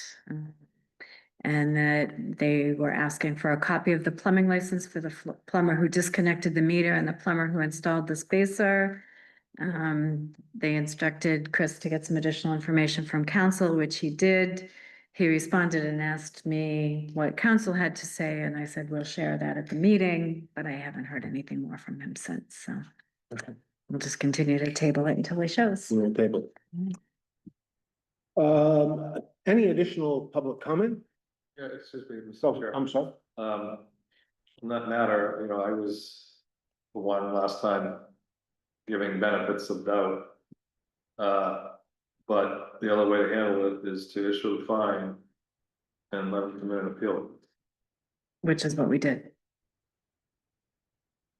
And that they were asking for a copy of the plumbing license for the plumber who disconnected the meter and the plumber who installed the spacer. They instructed Chris to get some additional information from council, which he did. He responded and asked me what council had to say, and I said, we'll share that at the meeting, but I haven't heard anything more from him since, so. Okay. We'll just continue to table it until he shows. We'll table. Any additional public comment? Yeah, excuse me, Mr. So, Chair. I'm sorry. On that matter, you know, I was the one last time giving benefits of doubt. But the other way to handle it is to issue a fine and let them come in and appeal it. Which is what we did.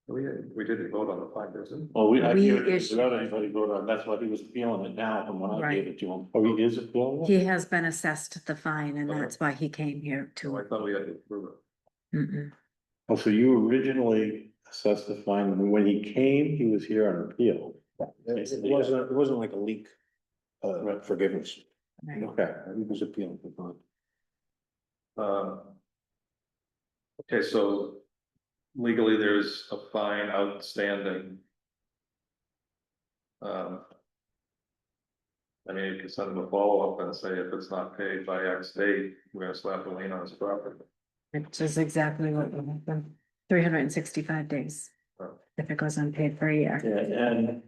We didn't vote on the fine, did we? Well, I We hear it issued- without anybody vote on, that's why he was appealing it now from when I Right. gave it to him. Oh, he is appealing? He has been assessed the fine, and Okay. that's why he came here So I to. thought we had to approve it. Mm-mm. Oh, so you originally assessed the fine, and when he came, he was here on appeal. It wasn't like a leak, forgiveness. Right. Okay. He was appealing for fine. Okay, so legally, there's a fine outstanding. I mean, you can send them a follow-up and say if it's not paid by X date, we're gonna slap a lien on his property. Which is exactly what will happen. 365 days. Oh. If it goes unpaid for a year. Yeah, and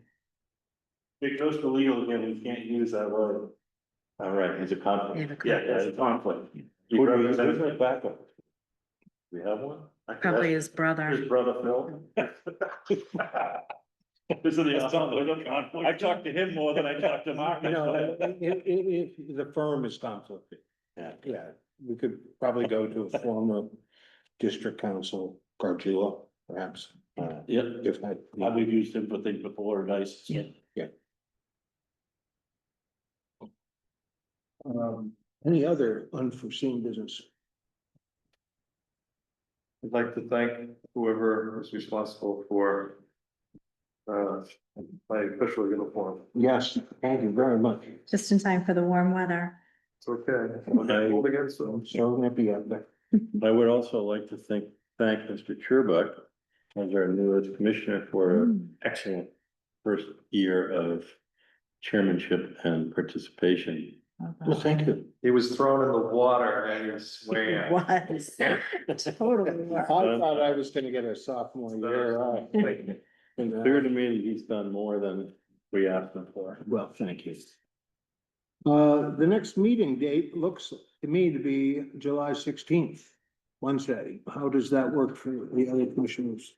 it goes to legal again, we can't use that word. All right, it's a You conflict. have a Yeah, copy. it's a conflict. Who do we- who's our backup? We have one? Probably his brother. His brother Phil. Isn't he awesome? I talked to him more than I talked to Mark. You know, if the firm is conflicted. Yeah, we could probably go to a former district council, Gargiulo, perhaps. Yep, If that. we've used him for things before, nice. Yeah. Any other unforeseen business? I'd like to thank whoever was responsible for my official uniform. Yes, thank you very much. Just in time for the warm weather. It's okay. I'm not holding it, so. So happy out there. I would also like to thank Mr. Truebuck as our newest commissioner for an excellent first year of chairmanship and participation. Well, thank you. He was thrown in the water and he swam. Was. Totally. I thought I was gonna get a sophomore year. Clear to me that he's done more than we asked him for. Well, thank you. The next meeting date looks to me to be July 16th, Wednesday. How does that work for the other commissioners?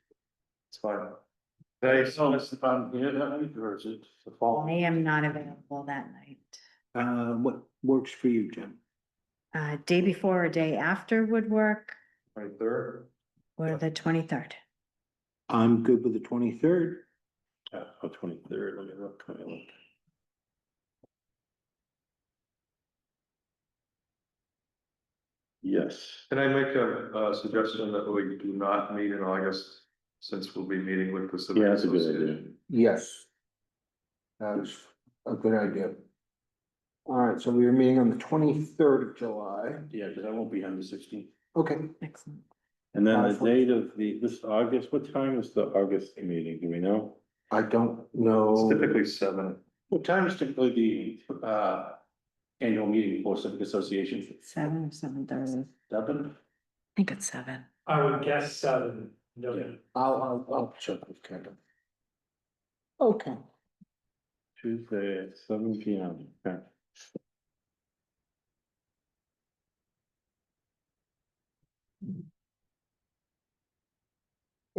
It's fine. Thanks. So, if I'm here, that night, or is it the fall? I am not available that night. What works for you, Jim? Day before or day after would work, 23rd. or the 23rd. I'm good with the 23rd. Oh, 23rd, let me look. Yes. Can I make a suggestion that we do not meet in August, since we'll be meeting with the Civic Yeah, that's a good idea. Association? Yes. That is a good idea. All right, so we are meeting on the 23rd of July. Yeah, because I won't be on the 16th. Okay, Excellent. And then the date of this August, what time is the August meeting? Do we know? I don't It's know. typically 7. What time is typically the annual meeting for Civic Association? 7 or 7:30. 7? think it's 7. I would guess 7. No, I'll check with Kendall. Okay. Tuesday at 7 p.m. Okay.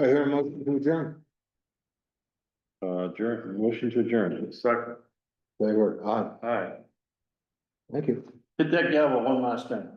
I hear a motion to adjourn. Motion to adjourn. Second, Favor, aye. aye. Thank you. Hit that gavel one last time.